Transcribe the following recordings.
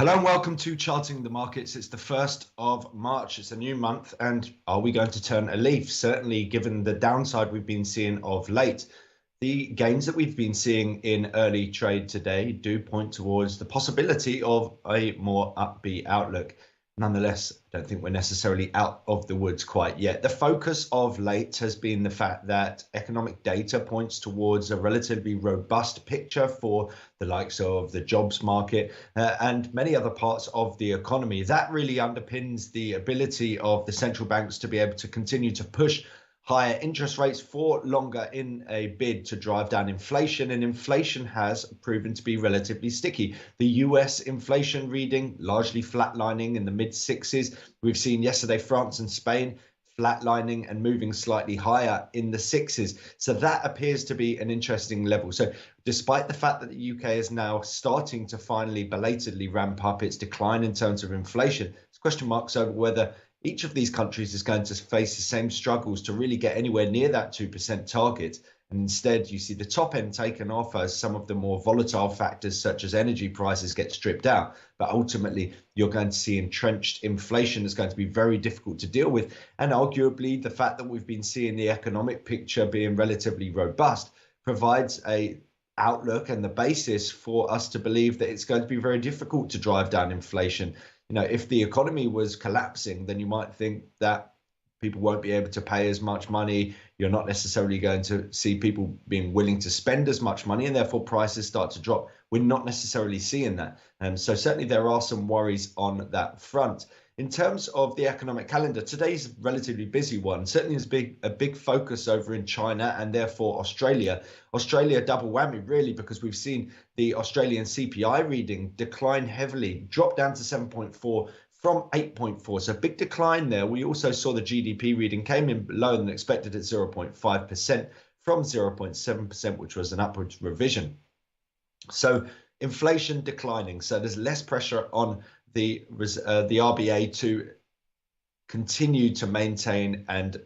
Hello and welcome to Charting the Markets. It's the 1st of March. It's a new month. And are we going to turn a leaf? Certainly, given the downside we've been seeing of late. The gains that we've been seeing in early trade today do point towards the possibility of a more upbeat outlook. Nonetheless, I don't think we're necessarily out of the woods quite yet. The focus of late has been the fact that economic data points towards a relatively robust picture for the likes of the jobs market and many other parts of the economy. That really underpins the ability of the central banks to be able to continue to push higher interest rates for longer in a bid to drive down inflation, and inflation has proven to be relatively sticky. The US inflation reading largely flatlining in the mid sixes. We've seen yesterday France and Spain flatlining and moving slightly higher in the sixes. So that appears to be an interesting level. So despite the fact that the UK is now starting to finally belatedly ramp up its decline in terms of inflation, there's question marks over whether each of these countries is going to face the same struggles to really get anywhere near that 2% target. And instead, you see the top end taken off as some of the more volatile factors, such as energy prices, get stripped out. But ultimately, you're going to see entrenched inflation that's going to be very difficult to deal with. And arguably, the fact that we've been seeing the economic picture being relatively robust provides a outlook and the basis for us to believe that it's going to be very difficult to drive down inflation. You know, if the economy was collapsing, then you might think that people won't be able to pay as much money. You're not necessarily going to see people being willing to spend as much money, and therefore prices start to drop. We're not necessarily seeing that. And so certainly there are some worries on that front. In terms of the economic calendar, today's a relatively busy one. Certainly is a big focus over in China and therefore Australia. Australia double whammy really, because we've seen the Australian CPI reading decline heavily, drop down to 7.4 from 8.4. So big decline there. We also saw the GDP reading came in lower than expected at 0.5% from 0.7%, which was an upwards revision. So inflation declining. So there's less pressure on the RBA to continue to maintain and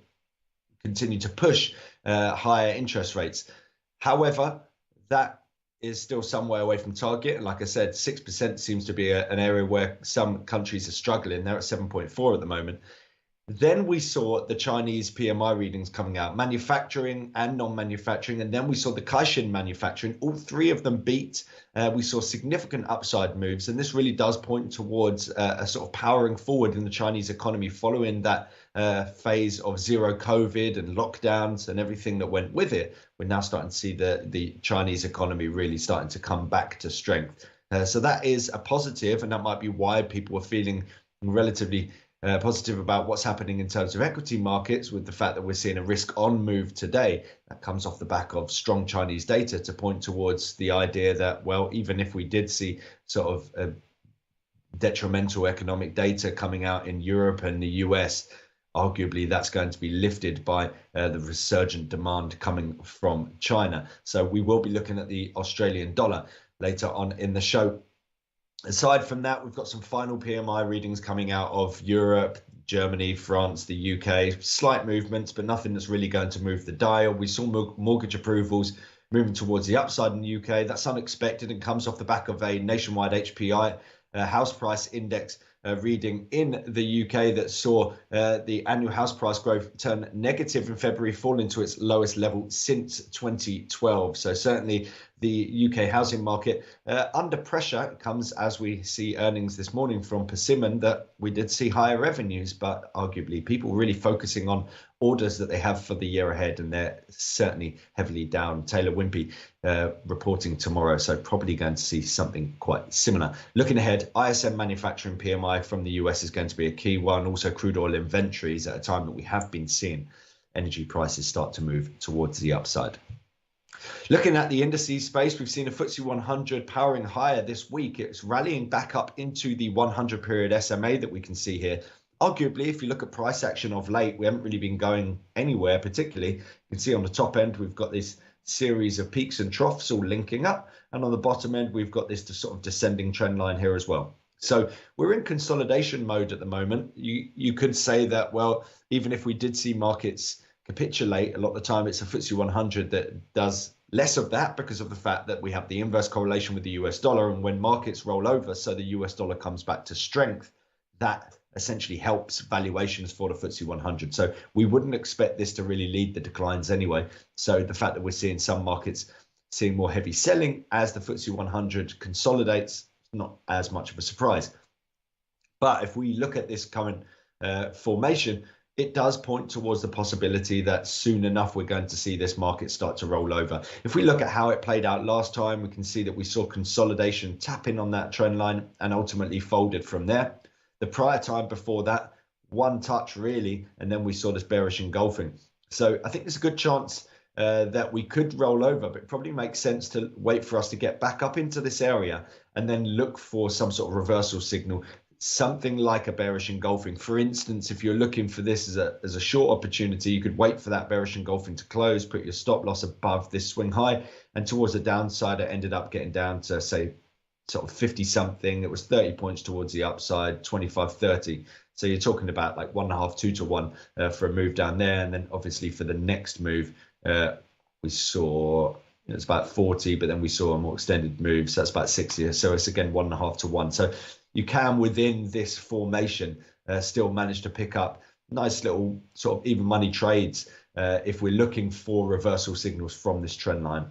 continue to push higher interest rates. However, that is still some way away from target. And like I said, 6% seems to be an area where some countries are struggling. They're at 7.4 at the moment. Then we saw the Chinese PMI readings coming out, manufacturing and non-manufacturing. And then we saw the Caixin manufacturing. All three of them beat. We saw significant upside moves. And this really does point towards a sort of powering forward in the Chinese economy following that phase of zero COVID and lockdowns and everything that went with it. We're now starting to see the Chinese economy really starting to come back to strength. So that is a positive, and that might be why people are feeling relatively positive about what's happening in terms of equity markets, with the fact that we're seeing a risk on move today. That comes off the back of strong Chinese data to point towards the idea that, well, even if we did see sort of detrimental economic data coming out in Europe and the US, arguably that's going to be lifted by the resurgent demand coming from China. So we will be looking at the Australian dollar later on in the show. Aside from that, we've got some final PMI readings coming out of Europe, Germany, France, the UK. Slight movements, but nothing that's really going to move the dial. We saw mortgage approvals moving towards the upside in the UK. That's unexpected and comes off the back of a nationwide HPI house price index reading in the UK that saw the annual house price growth turn negative in February, falling to its lowest level since 2012. So certainly the UK housing market under pressure. It comes as we see earnings this morning from Persimmon that we did see higher revenues, but arguably people really focusing on orders that they have for the year ahead, and they're certainly heavily down. Taylor Wimpey reporting tomorrow, so probably going to see something quite similar. Looking ahead, ISM manufacturing PMI from the US is going to be a key one. Also crude oil inventories at a time that we have been seeing energy prices start to move towards the upside. Looking at the indices space, we've seen a FTSE 100 powering higher this week. It's rallying back up into the 100 period SMA that we can see here. Arguably, if you look at price action of late, we haven't really been going anywhere particularly. You can see on the top end, we've got this series of peaks and troughs all linking up. And on the bottom end, we've got this sort of descending trend line here as well. So we're in consolidation mode at the moment. You could say that, well, even if we did see markets capitulate, a lot of the time it's a FTSE 100 that does Less of that because of the fact that we have the inverse correlation with the US dollar, and when markets roll over, so the US dollar comes back to strength, that essentially helps valuations for the FTSE 100. So we wouldn't expect this to really lead the declines anyway. So the fact that we're seeing some markets seeing more heavy selling as the FTSE 100 consolidates, not as much of a surprise. But if we look at this current formation, it does point towards the possibility that soon enough we're going to see this market start to roll over. If we look at how it played out last time, we can see that we saw consolidation tapping on that trend line and ultimately folded from there. The prior time before that, one touch really, and then we saw this bearish engulfing. So I think there's a good chance that we could roll over, but it probably makes sense to wait for us to get back up into this area and then look for some sort of reversal signal, something like a bearish engulfing. For instance, if you're looking for this as a short opportunity, you could wait for that bearish engulfing to close, put your stop loss above this swing high, and towards the downside, it ended up getting down to, say, sort of 50 something. It was 30 points towards the upside, 25, 30. So you're talking about like 1.5, 2 to 1 for a move down there. And then obviously for the next move, we saw it's about 40, but then we saw a more extended move. So that's about 60. So it's again 1.5 to 1. So you can, within this formation, still manage to pick up nice little sort of even money trades if we're looking for reversal signals from this trend line.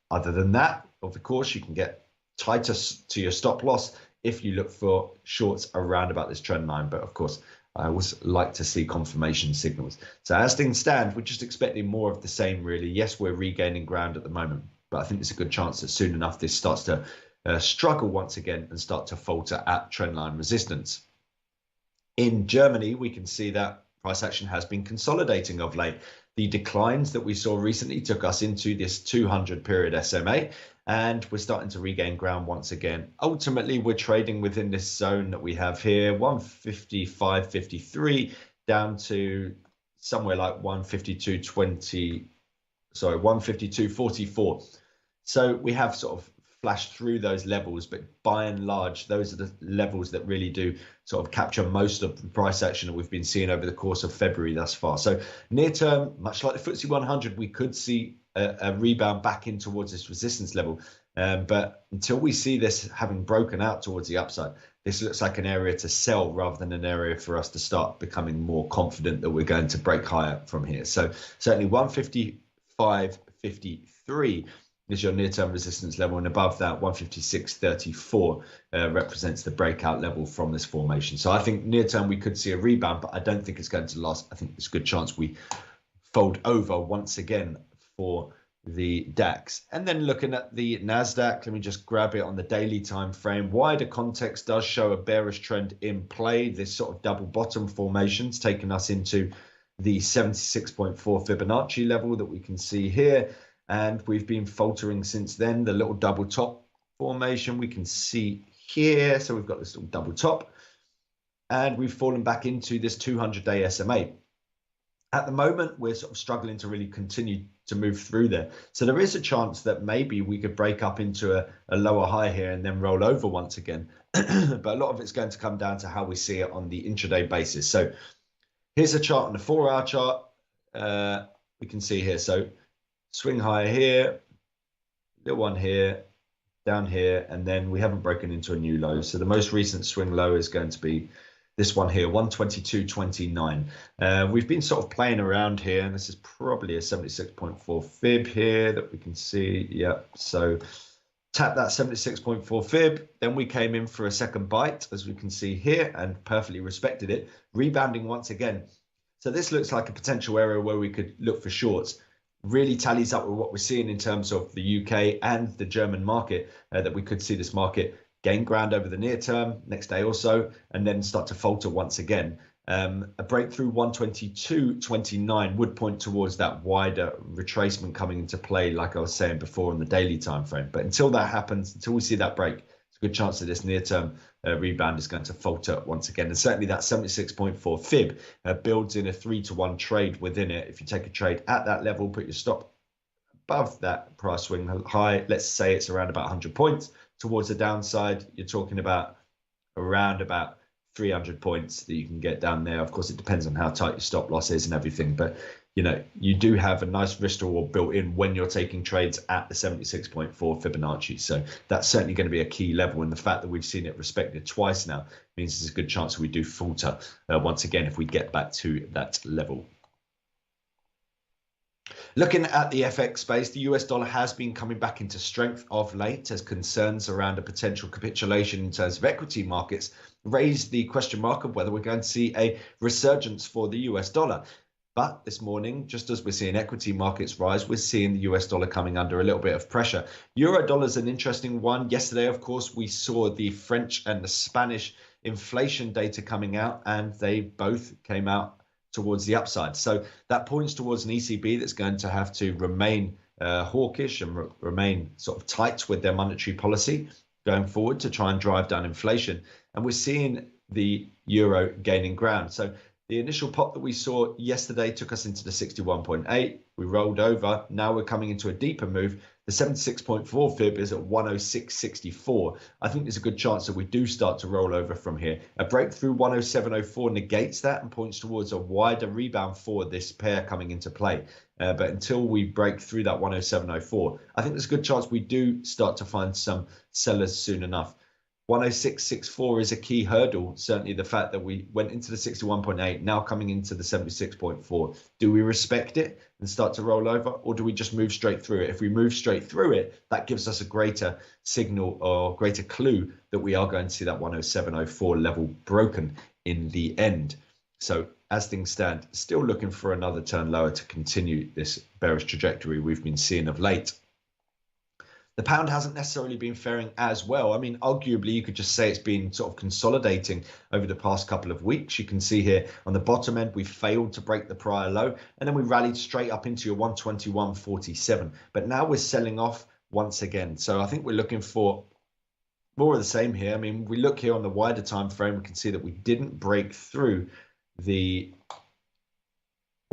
Other than that, of course, you can get tighter to your stop loss if you look for shorts around about this trend line. But of course, I always like to see confirmation signals. So as things stand, we're just expecting more of the same, really. Yes, we're regaining ground at the moment, but I think there's a good chance that soon enough this starts to struggle once again and start to falter at trendline resistance. In Germany, we can see that price action has been consolidating of late. The declines that we saw recently took us into this 200 period SMA, and we're starting to regain ground once again. Ultimately, we're trading within this zone that we have here, 155.53 down to somewhere like 152.20, sorry, 152.44. So we have sort of flashed through those levels, but by and large, those are the levels that really do sort of capture most of the price action that we've been seeing over the course of February thus far. So near term, much like the FTSE 100, we could see a rebound back in towards this resistance level. But until we see this having broken out towards the upside, this looks like an area to sell rather than an area for us to start becoming more confident that we're going to break higher from here. So certainly 155.53 is your near-term resistance level, and above that 156.34 represents the breakout level from this formation. So I think near-term we could see a rebound, but I don't think it's going to last. I think there's a good chance we fold over once again for the DAX. And then looking at the NASDAQ, let me just grab it on the daily time frame. Wider context does show a bearish trend in play. This sort of double bottom formation's taken us into the 76.4 Fibonacci level that we can see here. And we've been faltering since then. The little double top formation we can see here. So we've got this little double top, and we've fallen back into this 200-day SMA. At the moment, we're sort of struggling to really continue to move through there. So there is a chance that maybe we could break up into a lower high here and then roll over once again. But a lot of it's going to come down to how we see it on the intraday basis. So here's a chart on the 4-hour chart. We can see here. So swing higher here, little one here, down here, and then we haven't broken into a new low. So the most recent swing low is going to be this one here, 122.29. We've been sort of playing around here, and this is probably a 76.4 fib here that we can see. Yep. So tap that 76.4 fib. Then we came in for a second bite, as we can see here, and perfectly respected it, rebounding once again. So this looks like a potential area where we could look for shorts. Really tallies up with what we're seeing in terms of the UK and the German market, that we could see this market gain ground over the near term, next day or so, and then start to falter once again. A breakthrough 122.29 would point towards that wider retracement coming into play, like I was saying before on the daily time frame. But until that happens, until we see that break, it's a good chance that this near-term rebound is going to falter once again. And certainly that 76.4 fib builds in a 3-to-1 trade within it. If you take a trade at that level, put your stop above that price swing high, let's say it's around about 100 points towards the downside, you're talking about around about 300 points that you can get down there. Of course, it depends on how tight your stop loss is and everything, but you do have a nice risk reward built in when you're taking trades at the 76.4 Fibonacci. So that's certainly going to be a key level, and the fact that we've seen it respected twice now means there's a good chance we do falter once again if we get back to that level. Looking at the FX space, the US dollar has been coming back into strength of late as concerns around a potential capitulation in terms of equity markets raised the question mark of whether we're going to see a resurgence for the US dollar. But this morning, just as we're seeing equity markets rise, we're seeing the US dollar coming under a little bit of pressure. Euro dollar is an interesting one. Yesterday, of course, we saw the French and the Spanish inflation data coming out, and they both came out towards the upside. So that points towards an ECB that's going to have to remain hawkish and remain sort of tight with their monetary policy going forward to try and drive down inflation. And we're seeing the euro gaining ground. So the initial pop that we saw yesterday took us into the 61.8. We rolled over. Now we're coming into a deeper move. The 76.4 fib is at 106.64. I think there's a good chance that we do start to roll over from here. A breakthrough 107.04 negates that and points towards a wider rebound for this pair coming into play. But until we break through that 107.04, I think there's a good chance we do start to find some sellers soon enough. 106.64 is a key hurdle. Certainly the fact that we went into the 61.8, now coming into the 76.4. Do we respect it and start to roll over, or do we just move straight through it? If we move straight through it, that gives us a greater signal or greater clue that we are going to see that 107.04 level broken in the end. So as things stand, still looking for another turn lower to continue this bearish trajectory we've been seeing of late. The pound hasn't necessarily been faring as well. I mean, arguably, you could just say it's been sort of consolidating over the past couple of weeks. You can see here on the bottom end, we failed to break the prior low, and then we rallied straight up into your 121.47. But now we're selling off once again. So I think we're looking for more of the same here. I mean, we look here on the wider time frame, we can see that we didn't break through the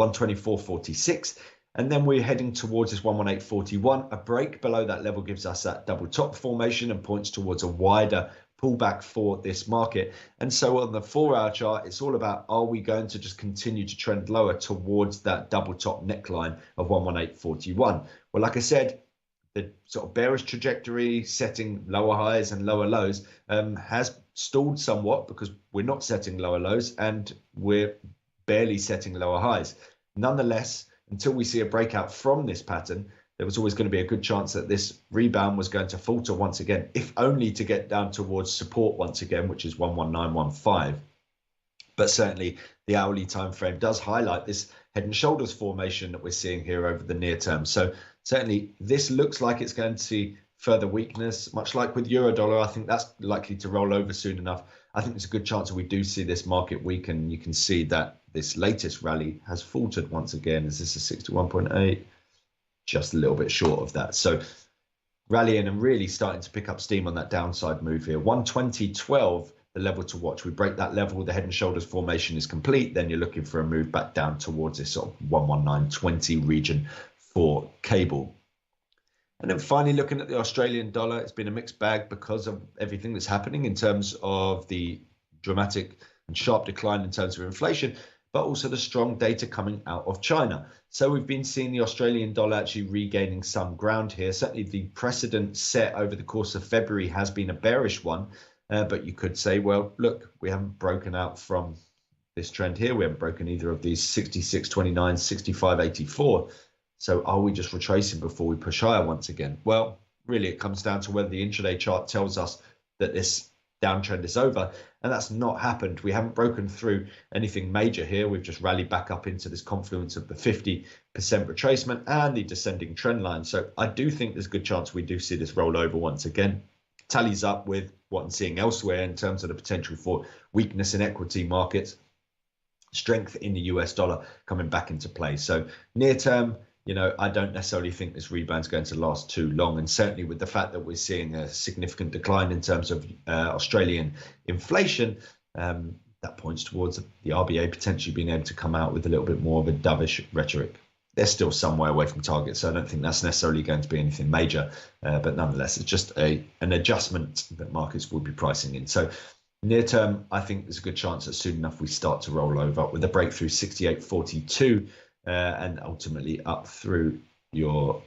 124.46. And then we're heading towards this 118.41. A break below that level gives us that double top formation and points towards a wider pullback for this market. And so on the 4-hour chart, it's all about, are we going to just continue to trend lower towards that double top neckline of 118.41? Well, like I said, the sort of bearish trajectory setting lower highs and lower lows has stalled somewhat because we're not setting lower lows and we're barely setting lower highs. Nonetheless, until we see a breakout from this pattern, there was always going to be a good chance that this rebound was going to falter once again, if only to get down towards support once again, which is 119.15. But certainly the hourly time frame does highlight this head and shoulders formation that we're seeing here over the near term. So certainly this looks like it's going to see further weakness, much like with euro dollar. I think that's likely to roll over soon enough. I think there's a good chance that we do see this market weaken. You can see that this latest rally has faltered once again. Is this a 61.8? Just a little bit short of that. So rallying and really starting to pick up steam on that downside move here. 120.12, the level to watch. We break that level, the head and shoulders formation is complete. Then you're looking for a move back down towards this sort of 119.20 region for cable. And then finally, looking at the Australian dollar, it's been a mixed bag because of everything that's happening in terms of the dramatic and sharp decline in terms of inflation, but also the strong data coming out of China. So we've been seeing the Australian dollar actually regaining some ground here. Certainly the precedent set over the course of February has been a bearish one, but you could say, well, look, we haven't broken out from this trend here. We haven't broken either of these 66.29, 65.84. So are we just retracing before we push higher once again? Well, really, it comes down to whether the intraday chart tells us that this downtrend is over, and that's not happened. We haven't broken through anything major here. We've just rallied back up into this confluence of the 50% retracement and the descending trend line. So I do think there's a good chance we do see this roll over once again. Tallies up with what I'm seeing elsewhere in terms of the potential for weakness in equity markets, strength in the US dollar coming back into play. So near term, I don't necessarily think this rebound is going to last too long. And certainly with the fact that we're seeing a significant decline in terms of Australian inflation, that points towards the RBA potentially being able to come out with a little bit more of a dovish rhetoric. They're still some way away from target, so I don't think that's necessarily going to be anything major. But nonetheless, it's just an adjustment that markets will be pricing in. So Near term, I think there's a good chance that soon enough we start to roll over with a breakthrough 68.42 and ultimately up through your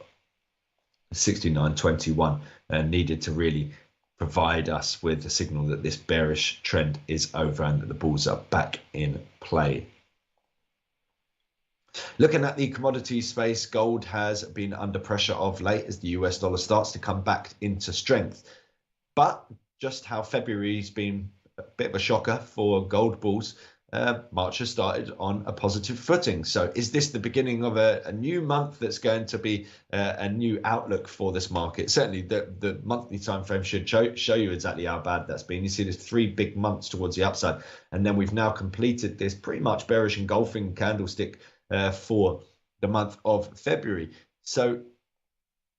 69.21 needed to really provide us with a signal that this bearish trend is over and that the bulls are back in play. Looking at the commodity space, gold has been under pressure of late as the US dollar starts to come back into strength. But just how February's been a bit of a shocker for gold bulls, March has started on a positive footing. So is this the beginning of a new month that's going to be a new outlook for this market? Certainly the monthly time frame should show you exactly how bad that's been. You see there's 3 big months towards the upside, and then we've now completed this pretty much bearish engulfing candlestick for the month of February. So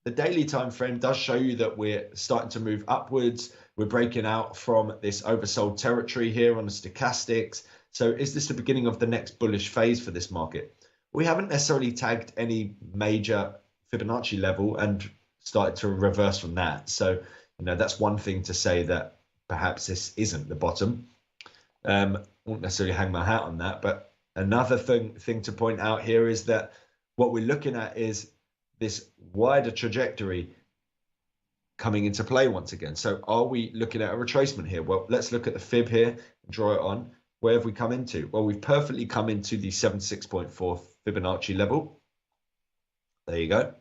the daily time frame does show you that we're starting to move upwards. We're breaking out from this oversold territory here on the stochastics. So is this the beginning of the next bullish phase for this market? We haven't necessarily tagged any major Fibonacci level and started to reverse from that. So, that's one thing to say that perhaps this isn't the bottom. Won't necessarily hang my hat on that, but another thing to point out here is that what we're looking at is this wider trajectory coming into play once again. So are we looking at a retracement here? Well, let's look at the fib here and draw it on. Where have we come into? Well, we've perfectly come into the 76.4 Fibonacci level. There you go.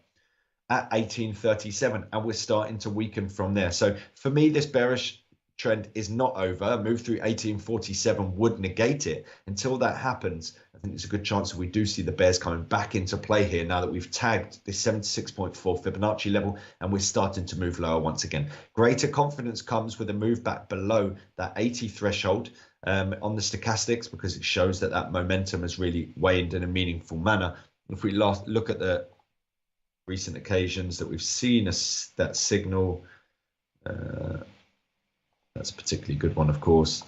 At 1837, and we're starting to weaken from there. So for me, this bearish trend is not over. A move through 1847 would negate it. Until that happens, I think there's a good chance that we do see the bears coming back into play here now that we've tagged this 76.4 Fibonacci level and we're starting to move lower once again. Greater confidence comes with a move back below that 80 threshold on the stochastics, because it shows that that momentum has really waned in a meaningful manner. If we look at the recent occasions that we've seen that signal, that's a particularly good one, of course.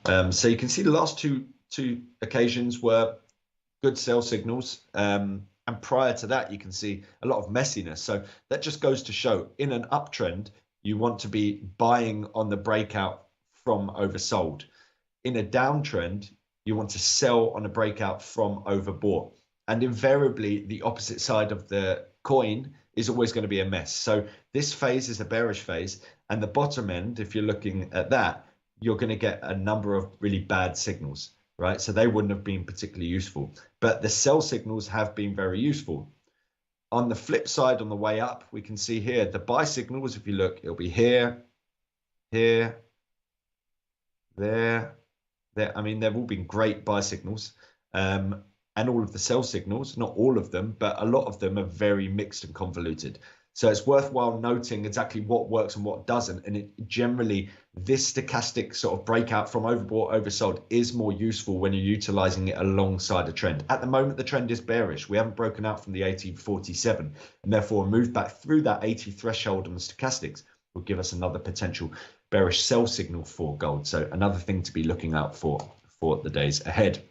So you can see the last two occasions were good sell signals. And prior to that, you can see a lot of messiness. So that just goes to show in an uptrend, you want to be buying on the breakout from oversold. In a downtrend, you want to sell on a breakout from overbought. And invariably, the opposite side of the coin is always going to be a mess. So this phase is a bearish phase, and the bottom end, if you're looking at that, you're going to get a number of really bad signals, right? So they wouldn't have been particularly useful, but the sell signals have been very useful. On the flip side, on the way up, we can see here the buy signals. If you look, it'll be here, here, there. I mean, they've all been great buy signals. And all of the sell signals, not all of them, but a lot of them are very mixed and convoluted. So it's worthwhile noting exactly what works and what doesn't. And generally, this stochastic sort of breakout from overbought, oversold is more useful when you're utilizing it alongside a trend. At the moment, the trend is bearish. We haven't broken out from the 1847, and therefore a move back through that 80 threshold on the stochastics will give us another potential bearish sell signal for gold. So another thing to be looking out for the days ahead.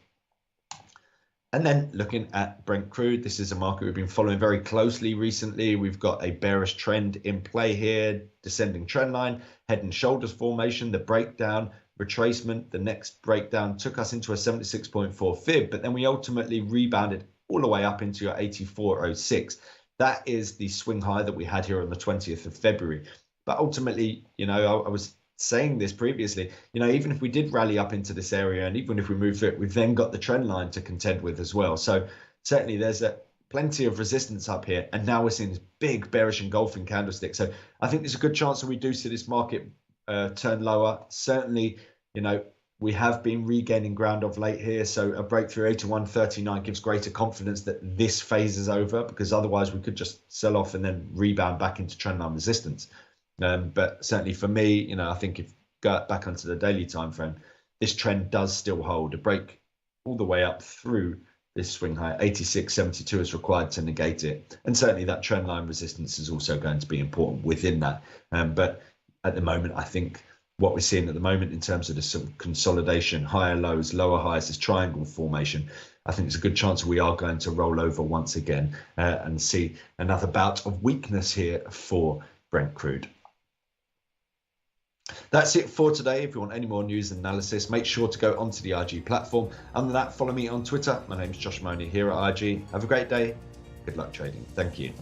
And then looking at Brent crude, this is a market we've been following very closely recently. We've got a bearish trend in play here, descending trend line, head and shoulders formation, the breakdown, retracement. The next breakdown took us into a 76.4 fib, but then we ultimately rebounded all the way up into a 84.06. That is the swing high that we had here on the 20th of February. But ultimately, I was saying this previously, even if we did rally up into this area, and even if we move through it, we've then got the trend line to contend with as well. So certainly there's plenty of resistance up here, and now we're seeing this big bearish engulfing candlestick. So I think there's a good chance that we do see this market turn lower. Certainly, we have been regaining ground of late here, so a breakthrough 81.39 gives greater confidence that this phase is over, because otherwise we could just sell off and then rebound back into trendline resistance. But certainly for me, I think if you go back onto the daily time frame, this trend does still hold. A break all the way up through this swing high, 86.72 is required to negate it. And certainly that trend line resistance is also going to be important within that. But at the moment, I think what we're seeing at the moment in terms of the sort of consolidation, higher lows, lower highs, this triangle formation, I think there's a good chance we are going to roll over once again and see another bout of weakness here for Brent crude. That's it for today. If you want any more news and analysis, make sure to go onto the IG platform. Other than that, follow me on Twitter. My name is Josh Money here at IG. Have a great day. Good luck trading. Thank you.